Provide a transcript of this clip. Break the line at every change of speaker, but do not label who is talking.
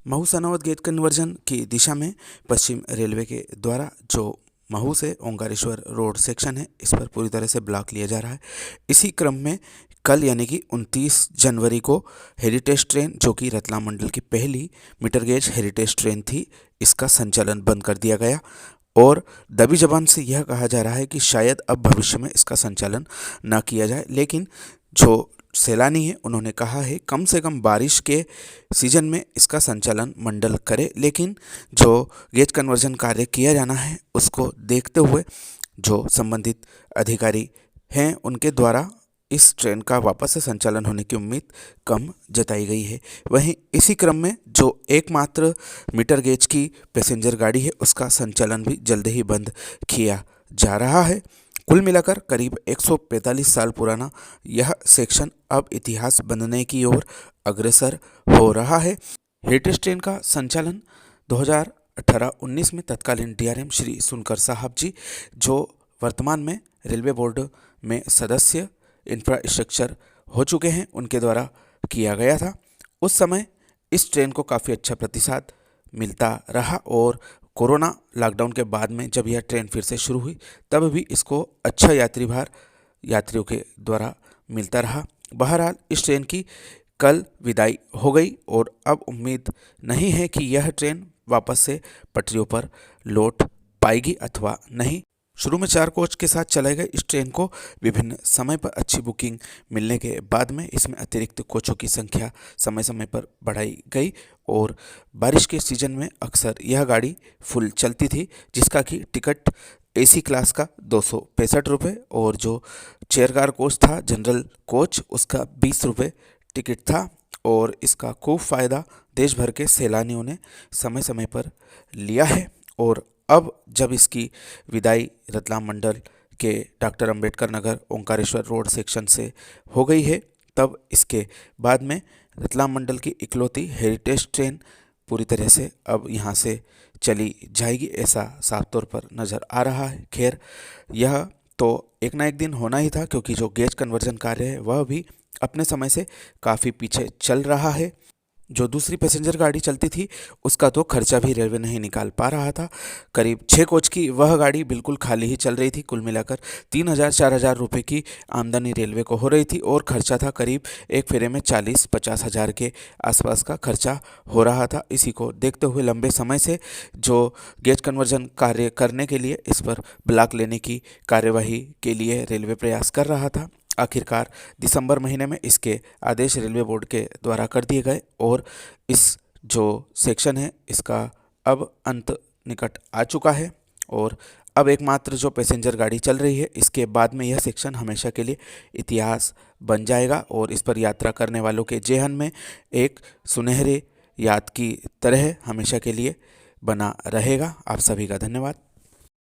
Mhow Sanawad gauge conversion की दिशा में पश्चिम railway के द्वारा जो महू से ओंकारेश्वर रोड सेक्शन है, इस पर पूरी तरह से ब्लॉक लिया जा रहा है। इसी क्रम में कल यानी कि 29 जनवरी को हेरिटेज ट्रेन, जो कि रतलाम मंडल की पहली मीटर गेज हेरिटेज ट्रेन थी, इसका संचालन बंद कर दिया गया और दबी जबान से यह कहा जा रहा है कि शायद अब भविष्य में इसका संचालन न किया जाए। लेकिन जो सैलानी है उन्होंने कहा है कम से कम बारिश के सीजन में इसका संचालन मंडल करे, लेकिन जो गेज कन्वर्जन कार्य किया जाना है उसको देखते हुए जो संबंधित अधिकारी हैं उनके द्वारा इस ट्रेन का वापस से संचालन होने की उम्मीद कम जताई गई है। वहीं इसी क्रम में जो एकमात्र मीटर गेज की पैसेंजर गाड़ी है उसका संचालन भी जल्द ही बंद किया जा रहा है। कुल मिलाकर करीब 145 साल पुराना यह सेक्शन अब इतिहास बनने की ओर अग्रसर हो रहा है। हेरिटेज ट्रेन का संचालन 2018-19 में तत्कालीन डीआरएम श्री सुनकर साहब जी, जो वर्तमान में रेलवे बोर्ड में सदस्य इंफ्रास्ट्रक्चर हो चुके हैं, उनके द्वारा किया गया था। उस समय इस ट्रेन को काफ़ी अच्छा प्रतिसाद मिलता रहा और कोरोना लॉकडाउन के बाद में जब यह ट्रेन फिर से शुरू हुई तब भी इसको अच्छा यात्री भार यात्रियों के द्वारा मिलता रहा। बहरहाल इस ट्रेन की कल विदाई हो गई और अब उम्मीद नहीं है कि यह ट्रेन वापस से पटरियों पर लौट पाएगी अथवा नहीं। शुरू में 4 कोच के साथ चलाए गए इस ट्रेन को विभिन्न समय पर अच्छी बुकिंग मिलने के बाद में इसमें अतिरिक्त कोचों की संख्या समय समय पर बढ़ाई गई और बारिश के सीजन में अक्सर यह गाड़ी फुल चलती थी, जिसका कि टिकट एसी क्लास का 265 रुपये और जो चेयर कार कोच था जनरल कोच उसका 20 रुपये टिकट था। और इसका खूब फ़ायदा देश भर के सैलानियों ने समय समय पर लिया है। और अब जब इसकी विदाई रतलाम मंडल के doctor Ambedkar Nagar Omkareshwar road section से हो गई है, तब इसके बाद में रतलाम मंडल की इकलौती हेरिटेज ट्रेन पूरी तरह से अब यहाँ से चली जाएगी, ऐसा साफ तौर पर नज़र आ रहा है। खैर, यह तो एक ना एक दिन होना ही था, क्योंकि जो गेज कन्वर्जन कार्य है वह भी अपने समय से काफ़ी पीछे चल रहा है। जो दूसरी पैसेंजर गाड़ी चलती थी उसका तो खर्चा भी रेलवे नहीं निकाल पा रहा था। करीब 6 कोच की वह गाड़ी बिल्कुल खाली ही चल रही थी। कुल मिलाकर 3,000-4,000 रुपये की आमदनी रेलवे को हो रही थी और खर्चा था करीब एक फेरे में 40-50 हज़ार के आसपास का खर्चा हो रहा था। इसी को देखते हुए लंबे समय से जो गेज कन्वर्जन कार्य करने के लिए इस पर ब्लॉक लेने की कार्यवाही के लिए रेलवे प्रयास कर रहा था। आखिरकार दिसंबर महीने में इसके आदेश रेलवे बोर्ड के द्वारा कर दिए गए और इस जो सेक्शन है इसका अब अंत निकट आ चुका है और अब एकमात्र जो पैसेंजर गाड़ी चल रही है, इसके बाद में यह सेक्शन हमेशा के लिए इतिहास बन जाएगा और इस पर यात्रा करने वालों के जेहन में एक सुनहरे याद की तरह हमेशा के लिए बना रहेगा। आप सभी का धन्यवाद।